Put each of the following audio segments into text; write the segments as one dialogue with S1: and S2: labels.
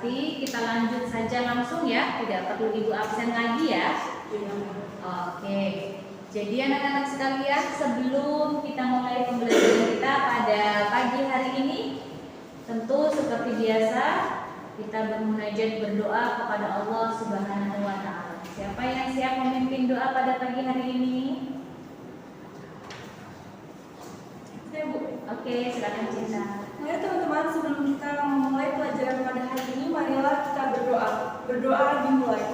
S1: Berarti kita lanjut saja langsung ya, tidak perlu ibu absen lagi ya. Oke. Jadi anak-anak sekalian, sebelum kita mulai pembelajaran kita pada pagi hari ini, tentu seperti biasa kita bermunajat berdoa kepada Allah Subhanahu wa taala. Siapa yang siap memimpin doa pada pagi hari ini? Saya Bu. Oke, silakan Cinta.
S2: Mari teman-teman, sebelum kita memulai pelajaran pada hari ini, marilah kita berdoa. Berdoa dimulai.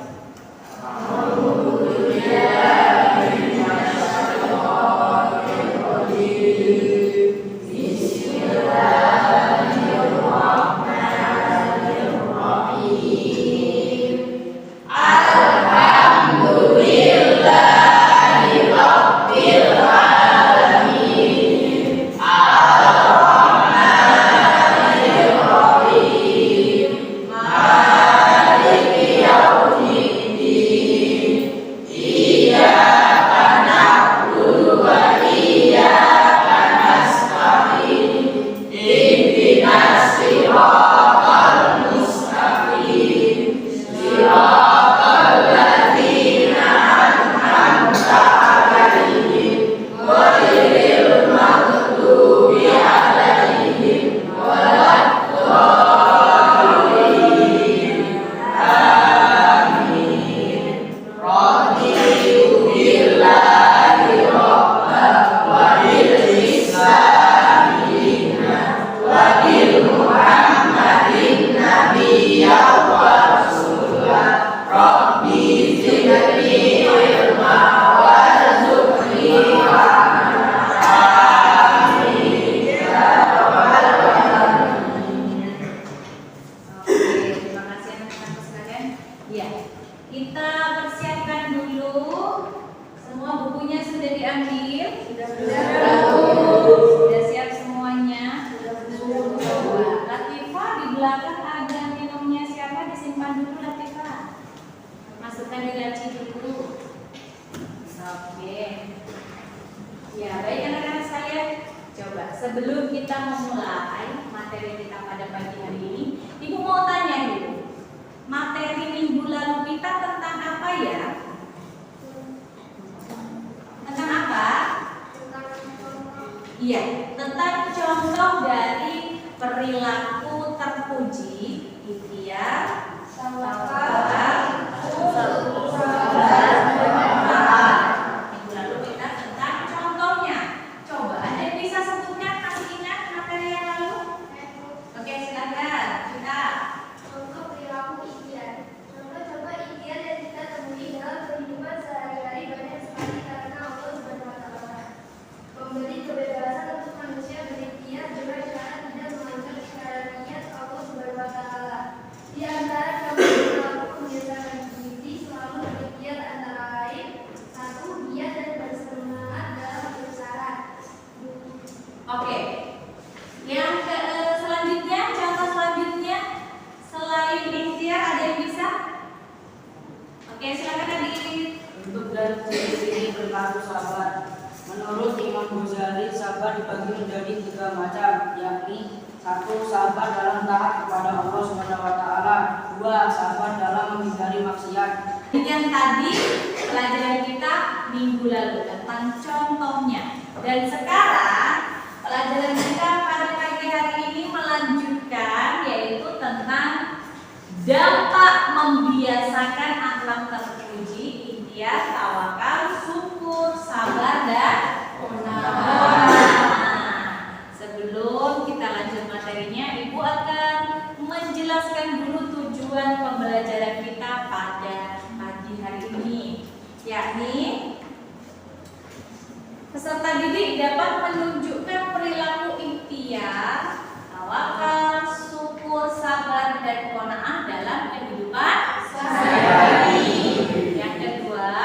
S1: Sebelum kita memulai materi kita pada pagi hari ini, Ibu mau tanya dulu, materi minggu lalu kita tentang apa ya? Tentang apa? Iya, tentang contoh dari perilaku terpuji, ikhtiar, tawakal, sabar, bermanfaat. Minggu lalu kita tentang contohnya. Coba ada yang bisa sebutkan, masih ingat materi yang lalu? Oke, silakan. Kita
S3: Contoh perilaku ikhtiar. Contoh-contoh ikhtiar yang kita temui dalam kehidupan sehari-hari banyak sekali karena Allah Subhanahu wa taala memberi kebebasan untuk manusia berikhtiar dengan cara tidak melanggar syariat Allah Subhanahu wa taala. Di antara perilaku membiasakan diri selalu berikhtiar antara lain: satu, giat dan bersemangat dalam berusaha.
S1: Oke. Yang selanjutnya, contoh selanjutnya selain ikhtiar ada yang bisa? Oke, silakan adik.
S4: Untuk dari ciri-ciri berlaku sabar. Menurut Imam Ghazali, sabar dibagi menjadi 3 macam, yakni 1. Sabar dalam taat kepada Allah Subhanahu wa taala. 2. Sabar dalam menghindari maksiat.
S1: Yang tadi pelajaran kita minggu lalu tentang contohnya. Dan sekarang pelajaran kita pada pagi hari ini melanjutkan, yaitu tentang dampak membiasakan akhlak terpuji, ikhtiar, tawakal, syukur, sabar, dan sebelum kita lanjut materinya, Ibu akan menjelaskan dulu tujuan pembelajaran kita pada pagi hari ini, yakni peserta didik dapat menunjukkan perilaku ikhtiar, tawakal, syukur, sabar, dan qanaah dalam kehidupan sehari-hari. Yang kedua,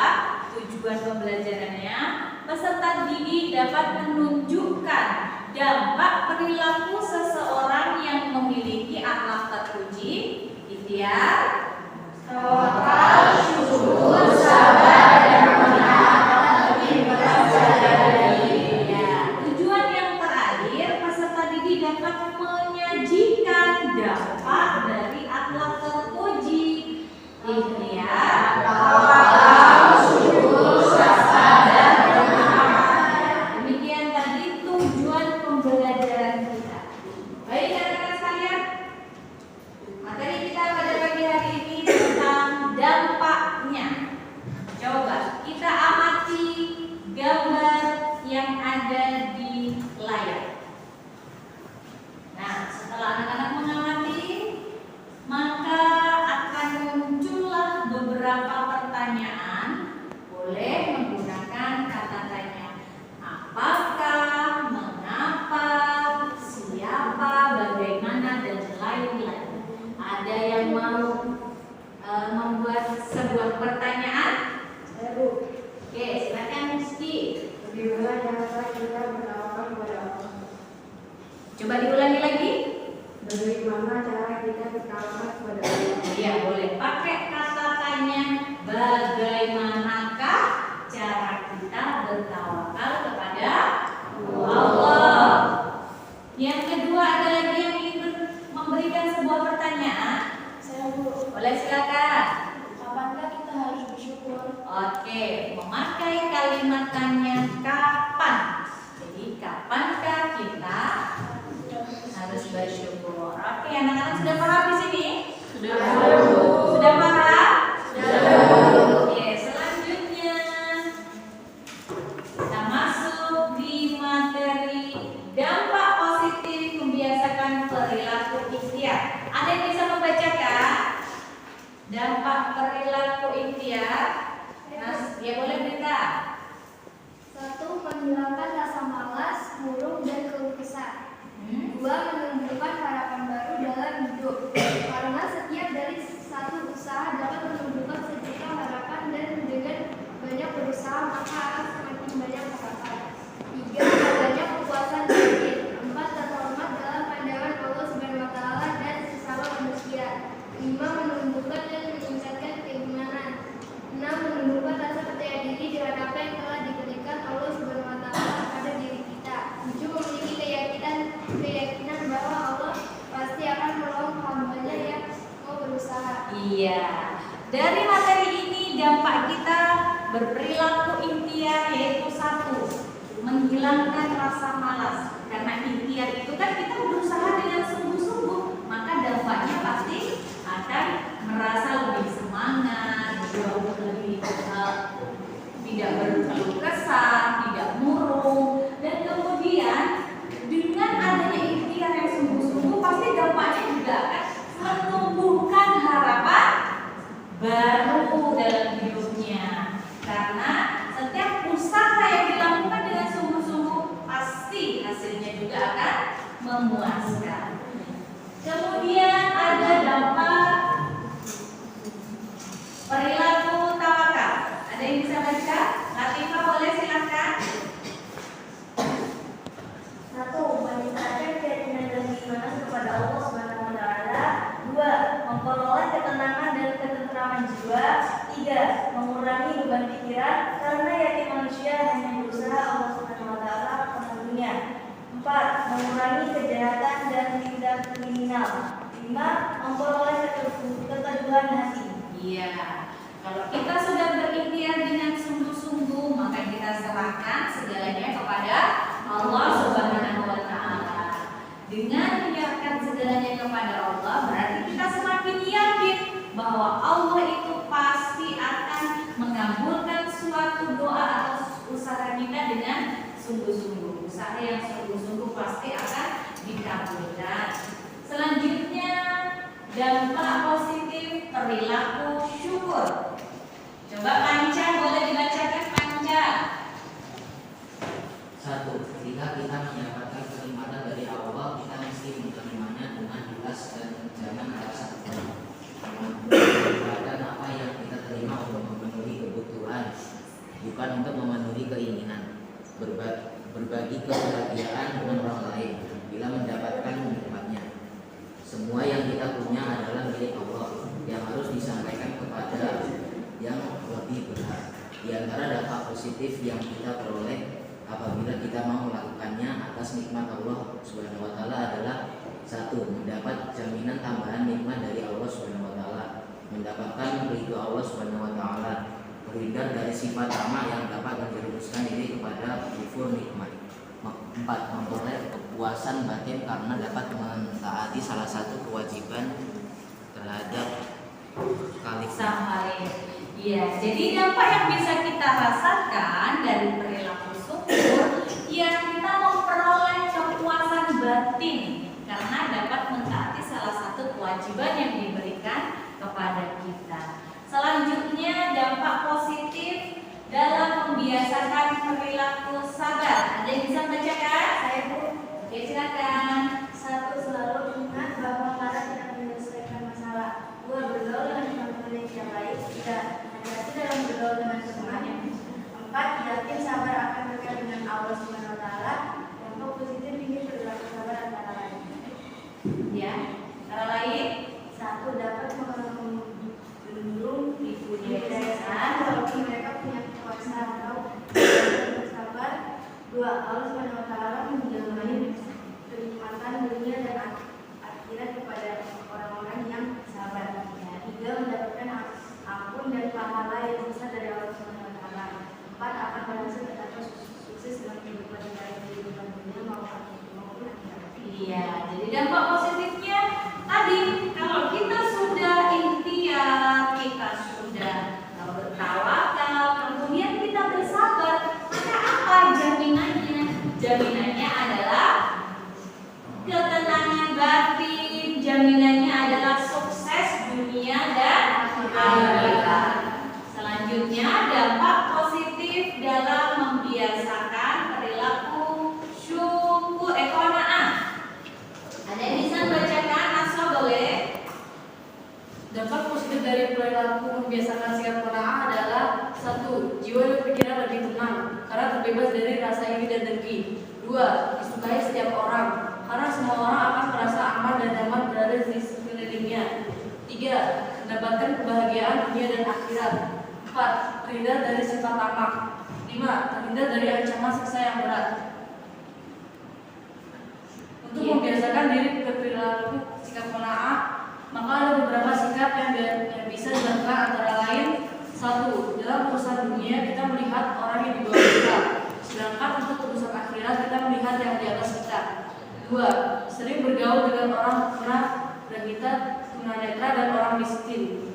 S1: tujuan pembelajarannya, peserta didik dapat menunjukkan dampak perilaku seseorang yang memiliki akhlak terpuji, ikhtiar, tawakal, syukur, sabar, dan qanaah. Tujuan yang terakhir, peserta didik dapat menyajikan dampak dari akhlak Boleh silakan.
S3: Kapankah kita harus bersyukur?
S1: Oke, memakai kalimat tanya kapan. Jadi kapankah kita harus bersyukur? Oke, anak-anak sudah paham di sini? Sudah paham? Oke, selanjutnya kita masuk di materi dampak positif membiasakan perilaku ikhtiar. Ada yang bisa membacakan dampak perilaku ikhtiar? Ya boleh berita.
S3: 1. Menghilangkan rasa malas, murung, dan keluh kesah. 2. Menumbuhkan harapan baru dalam hidup. Karena setiap dari satu usaha dapat menumbuhkan sejuta harapan dan dengan banyak berusaha maka akan semakin banyak harapan. 3. Adanya kepuasan batin. 4. Terhormat dalam pandangan Allah Subhanahu wa taala dan sesama manusia. 5. Menumbuhkan dan meningkatkan keimanan. 6. Menumbuhkan rasa percaya diri dengan apa yang telah diberikan Allah Subhanahu wa taala kepada diri kita. 7. Memiliki keyakinan bahwa Allah pasti akan menolong hamba-Nya yang mau berusaha.
S1: Iya. Dari materi ini dampak kita berperilaku ikhtiar yaitu 1. Menghilangkan rasa malas. Karena ikhtiar itu kan kita berusaha dengan sungguh-sungguh, maka dampaknya pasti akan merasa lebih semangat, jauh lebih tidak berkeluh kesah, tidak murung, dan kemudian dengan adanya ikhtiar yang sungguh-sungguh pasti dampaknya juga akan menumbuhkan harapan baru dalam hidupnya. Karena setiap usaha yang dilakukan dengan sungguh-sungguh pasti hasilnya juga akan memuaskan. Kemudian ada dampak perilaku tawakal. Ada yang bisa baca? Latifah boleh silakan.
S3: 1. Meningkatkan keyakinan dan keimanan kepada Allah Subhanahu wa taala. 2. Memperoleh ketenangan dan ketenteraman jiwa. 3. Mengurangi beban pikiran karena yakin manusia hanya berusaha Allah Subhanahu wa taala memenuhinya. 4. Mengurangi kejahatan dan tindak kriminal. 5. Memperoleh keteduhan hati.
S1: Iya. Kalau kita sudah berikhtiar dengan sungguh-sungguh, maka kita serahkan segalanya kepada Allah Subhanahu wa taala. Dengan menyerahkan segalanya kepada Allah, berarti kita semakin yakin bahwa Allah itu pasti akan mengabulkan suatu doa atau usaha kita dengan sungguh-sungguh. Usaha yang sungguh-sungguh pasti akan dikabulkan. Selanjutnya, dampak positif perilaku syukur. Coba Panca, boleh dibacakan Panca.
S5: 1. Ketika kita mendapatkan kenikmatan dari Allah, kita mesti menerimanya dengan ikhlas dan jangan merasa kecewa. Memanfaatkan apa yang kita terima untuk memenuhi kebutuhan, bukan untuk memenuhi keinginan. Berbagi kebahagiaan dengan orang lain bila mendapatkan nikmatnya. Semua yang kita punya adalah milik Allah yang harus disampaikan kepada yang lebih berhak. Di antara dampak positif yang kita peroleh apabila kita mau melakukannya atas nikmat Allah Subhanahu wa taala adalah 1. Mendapat jaminan tambahan nikmat dari Allah Subhanahu wa taala, mendapatkan ridho Allah Subhanahu wa taala, terhindar dari sifat tamak yang dapat menjerumuskan diri kepada kufur nikmat. 4. Memperoleh kepuasan batin karena dapat mentaati salah satu kewajiban terhadap
S1: Sang Khalik. Iya, jadi dampak yang bisa kita rasakan dari perilaku syukur, ya kita memperoleh kepuasan batin karena dapat mentaati salah satu kewajiban yang diberikan kepada kita. Selanjutnya, dampak positif dalam membiasakan perilaku sabar. Ada yang bisa bacakan?
S3: Saya Bu.
S1: Oke, silakan.
S3: 1. Selalu ingat bahwa marah tidak menyelesaikan masalah. 2. Bergaul dengan teman-teman yang baik. 3. Hati-hati dalam bergaul dengan teman. 4. Yakin sabar akan dekat dengan Allah Subhanahu wa taala. Dampak positif ini perilaku sabar antara lain.
S1: Ya, antara lain
S3: 1. Dapat menurun
S1: ibu
S3: kebiasaan walaupun mereka punya kekuasaan atau bersabar. 2. Allah Subhanahu wa taala menjalani kenikmatan beruntung dan pahala yang besar dari Allah Subhanahu wa taala. 4. Akan berhasil atau sukses dalam kehidupan dunia maupun akhirat.
S1: Iya, jadi dampak positifnya tadi kalau kita sudah ikhtiar, kita sudah bertawakal, kemudian kita bersabar, maka apa jaminannya? Jaminannya adalah ketenangan batin, jaminannya adalah sukses dunia dan akhirat. Selanjutnya, dampak positif dalam membiasakan perilaku syukur qanaah. Ada yang bisa bacakan? Asal boleh.
S2: Dampak positif dari perilaku membiasakan sikap qanaah adalah 1. Jiwa dan pikiran lebih tenang karena terbebas dari rasa iri dan dengki. 2. Disukai setiap orang karena semua orang akan merasa aman dan nyaman berada di sekelilingnya. 3. Mendapatkan kebahagiaan dunia dan akhirat. 4. Terhindar dari sifat tamak. 5. Terhindar dari ancaman siksa yang berat. Untuk membiasakan diri berperilaku sikap qanaah, maka ada beberapa sikap yang bisa dilakukan, antara lain 1. Dalam urusan dunia kita melihat orang yang di bawah kita, sedangkan untuk urusan akhirat kita melihat yang di atas kita. 2. Sering bergaul dengan orang kafir dan kita tunanetra dan orang miskin.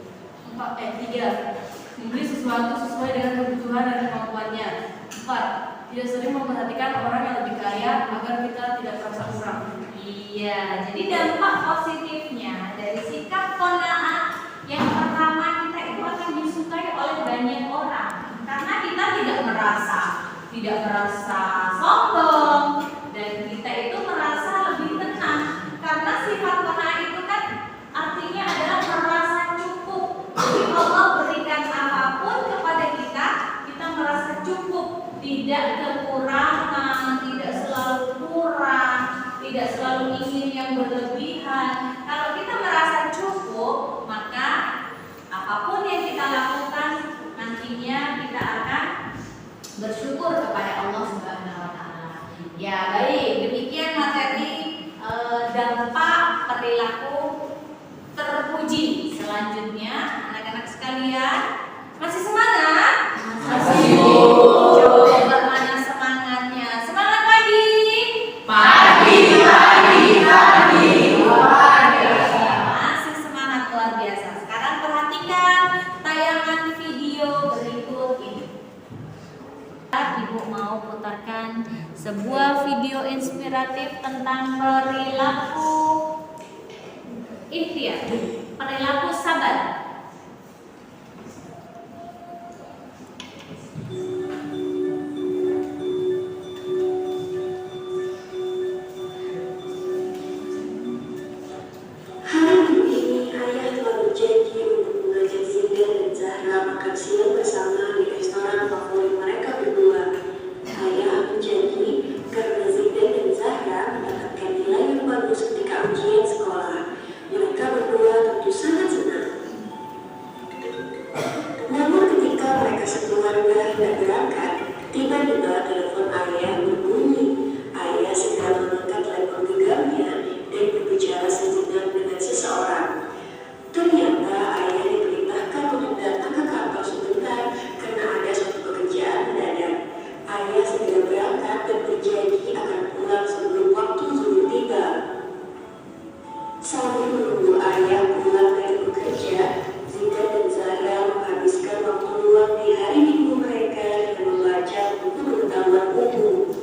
S2: 3. Membeli sesuatu sesuai dengan kebutuhan dan kemampuannya. 4. Tidak sering memperhatikan orang yang lebih kaya agar kita tidak merasa kurang.
S1: Iya, jadi dampak positifnya dari sikap qanaah yang pertama, kita itu akan disukai oleh banyak orang karena kita tidak merasa sombong, dan kita itu merasa lebih tenang karena sifat qanaah itu kan artinya adalah merasa cukup. Jadi Allah berikan apapun kepada kita, kita merasa cukup, tidak kekurangan, tidak selalu kurang, tidak selalu ingin yang berlebihan. Kalau kita merasa cukup, maka apapun yang kita lakukan nantinya kita akan bersyukur kepada Allah Subhanahu wa taala. Ya, baik, demikian materi dampak perilaku terpuji. Selanjutnya, anak-anak sekalian, masih semangat? Masih. Coba mana semangatnya? Semangat pagi. Masih semangat luar biasa. Sekarang perhatikan tayangan video berikut ini. Ibu mau putarkan sebuah video inspiratif tentang perilaku ikhtiar, perilaku sabar.
S6: Hari ini ayah telah berjanji untuk mengajak Zinda dan Zahra makan siang bersama di restoran favorit mereka berdua. Ayah berjanji karena Zinda dan Zahra mendapatkan nilai yang bagus ketika ujian sekolah. Mereka berdua tentu sangat senang. Namun ketika mereka sekeluarga hendak berangkat, tiba-tiba telepon ayah berbunyi. Ayah segera mengangkat telepon genggamnya dan berbicara sejenak dengan seseorang. Ternyata ayah diperintahkan untuk datang ke kantor sebentar karena ada suatu pekerjaan mendadak. Ayah segera berangkat dan berjanji akan pulang sebelum waktu zuhur tiba. Sambil menunggu ayah pulang dari bekerja, Zinda dan Zahra menghabiskan waktu luang di hari minggu mereka dengan membaca buku pengetahuan umum.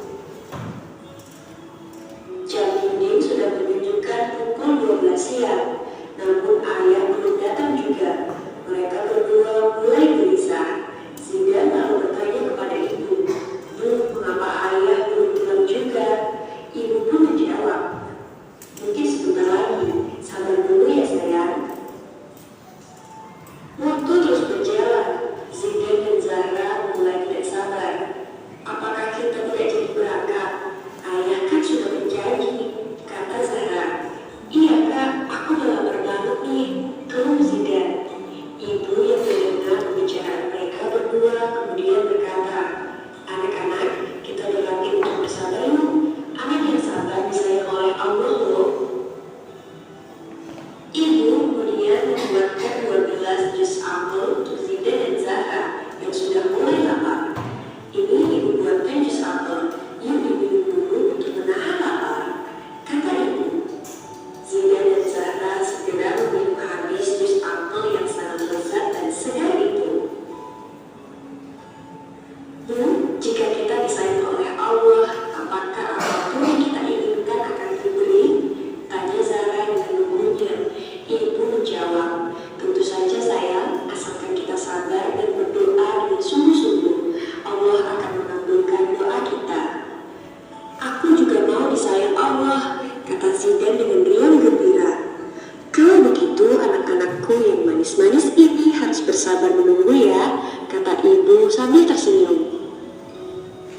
S6: bersabar menunggu ya, kata ibu sambil tersenyum.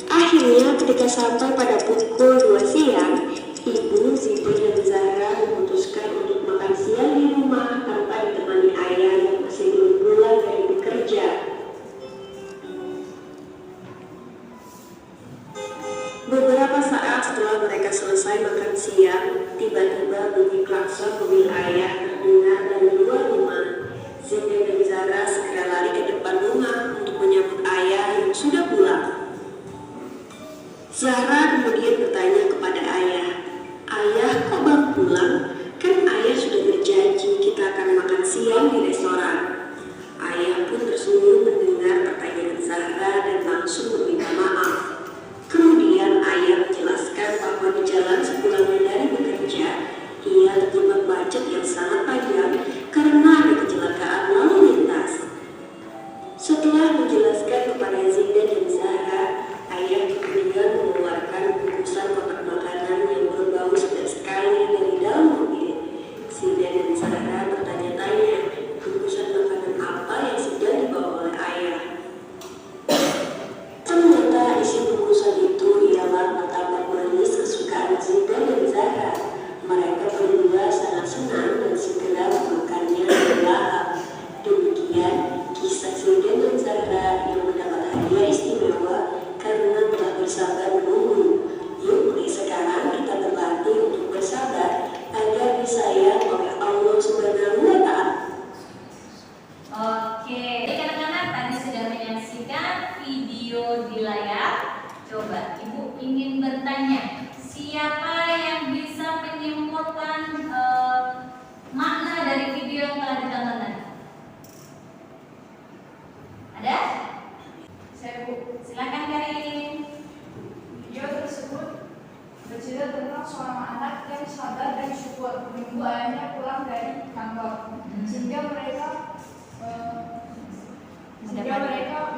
S6: Akhirnya ketika sampai pada pukul 2 siang, ibu, Siti, dan Zahra memutuskan untuk makan siang di rumah tanpa ditemani ayah yang masih belum pulang dari bekerja. Beberapa saat setelah mereka selesai makan siang, tiba-tiba bunyi klakson mobil ayah terdengar dari luar rumah. Siti dan Zahra segera lari ke depan rumah untuk menyambut ayah yang sudah pulang. Zahra kemudian bertanya kepada ayah, "Ayah, kok baru pulang? Kan ayah sudah berjanji kita akan makan siang di restoran." Ayah pun tersenyum mendengar pertanyaan Zahra dan langsung meminta maaf. Kemudian ayah menjelaskan bahwa di jalan sepulangnya dari bekerja, ia terjebak macet yang sangat panjang karena ada kecelakaan lalu lintas. Setelah menjelaskan kepada Zinda dan Zahra, ayah kemudian mengeluarkan bungkusan kotak makanan yang berbau sedap sekali dari dalam mobil. Zinda dan Zahra bertanya-tanya bungkusan makanan apa yang sedang dibawa oleh ayah. Ternyata isi bungkusan itu ialah martabak manis kesukaan Zinda dan Zahra. Mereka berdua sangat senang dan segera memakannya berlahap. Demikian kisah Zinda dan Zahra yang mendapat hadiah istimewa karena telah bersabar menunggu. Yuk, mulai sekarang kita berlatih untuk bersabar agar disayang oleh Allah Subhanahu wa Ta'ala.
S1: Oke, jadi anak-anak tadi sudah menyaksikan video di layar. Coba ibu ingin bertanya, siapa yang bisa menyimpulkan makna dari video yang telah ditonton tadi? Ada?
S2: Saya Bu.
S1: Silakan Karin.
S2: Video tersebut bercerita tentang seorang anak yang sabar dan syukur menunggu ayahnya pulang dari kantor, sehingga mereka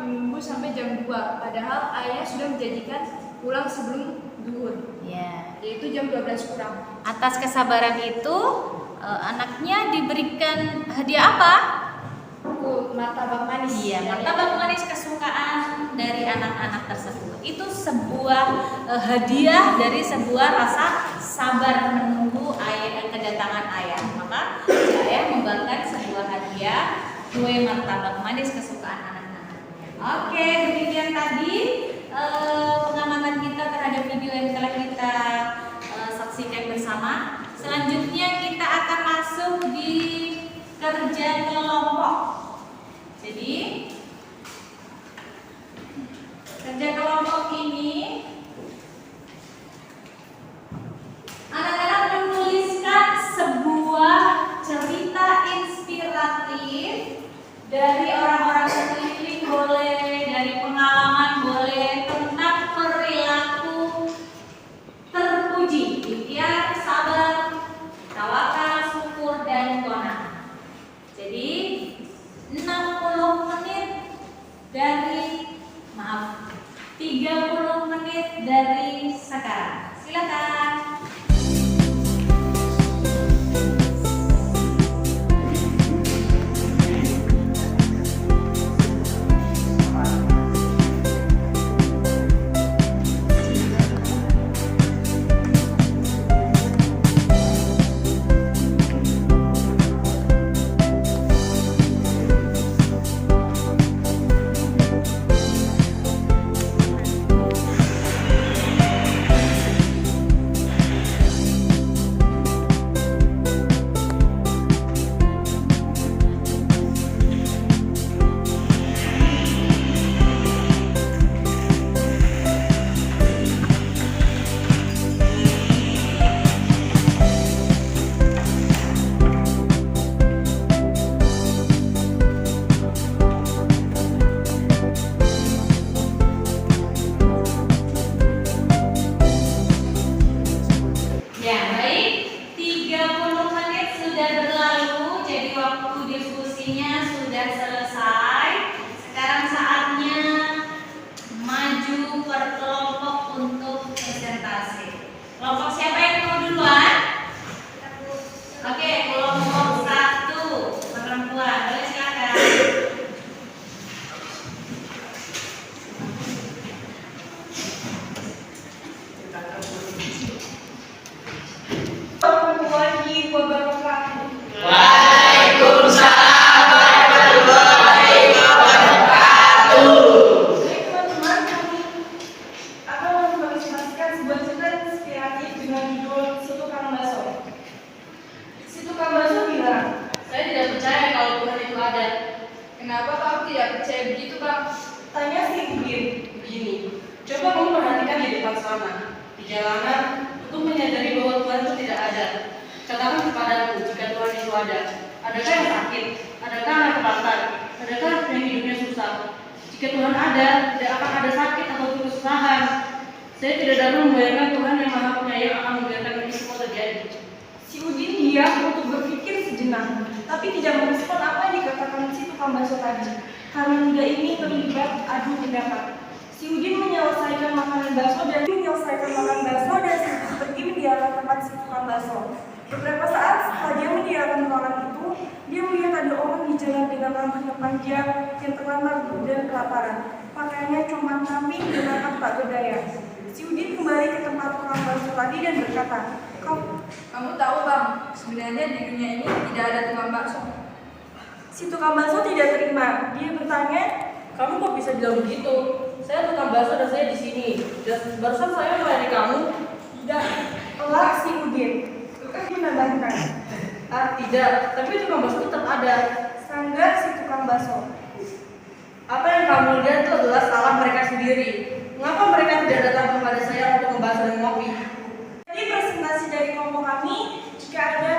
S2: menunggu sampai jam 2, padahal ayah sudah menjanjikan pulang sebelum zuhur,
S1: Ya.
S2: yaitu jam 12 kurang.
S1: Atas kesabaran itu, anaknya diberikan hadiah apa?
S2: Martabak manis.
S1: Iya, martabak manis kesukaan dari anak-anak tersebut. Itu sebuah hadiah dari sebuah rasa sabar menunggu kedatangan ayah. Maka ayah membagikan sebuah hadiah kue martabak manis kesukaan anak-anak. Oke, demikian tadi pengamatan kita terhadap video yang telah kita saksikan bersama. Selanjutnya kita akan masuk di kerja kelompok. Jadi kerja kelompok ini anak-anak menuliskan sebuah cerita inspiratif dari orang-orang sekeliling boleh, dari pengalaman boleh, tentang perilaku terpuji, ikhtiar, sabar, tawakal, syukur, dan qanaah. Jadi 60 menit dari 30 menit dari sekarang. Silakan.
S2: Kenapa kamu tidak percaya begitu, Bang?
S7: Tanya si Udin begini. Coba kamu perhatikan di depan sana, di jalanan, untuk menyadari bahwa Tuhan itu tidak ada. Katakan kepadaku jika Tuhan itu ada. Adakah yang sakit? Adakah yang terlantar? Adakah yang hidupnya susah? Jika Tuhan ada, tidak akan ada sakit atau kesusahan. Saya tidak dapat membayangkan Tuhan yang Maha Penyayang akan membiarkan ini semua terjadi.
S8: Si Udin diam untuk berpikir sejenak, tapi tidak merespon apa yang dikatakan si tukang bakso tadi, karena tidak ingin terlibat adu pendapat. Si Udin menyelesaikan makanan bakso dan pergi meninggalkan tempat si tukang bakso. Beberapa saat setelah dia meninggalkan ruangan itu, dia melihat ada orang di jalan dengan rambutnya panjang yang terlantar dan kelaparan. Pakaiannya comang kambing dan nampak tak berdaya. Si Udin kembali ke tempat tukang bakso tadi dan berkata,
S2: Kamu tahu, Bang, sebenarnya di dunia ini tidak ada tukang bakso.
S8: Si tukang bakso tidak terima. Dia bertanya,
S7: Kamu kok bisa bilang begitu? Saya tukang bakso dan saya di sini. Dan barusan saya melayani kamu.
S8: tidak, kelak si Udin. Dia menambahkan,
S7: Tidak, tapi tukang bakso tetap ada.
S8: sanggar si tukang bakso.
S7: Apa yang kamu lihat itu adalah salah mereka sendiri. Mengapa mereka tidak datang kepada saya untuk membahas dan ngopi?
S8: Jadi presentasi dari kelompok kami, jika ada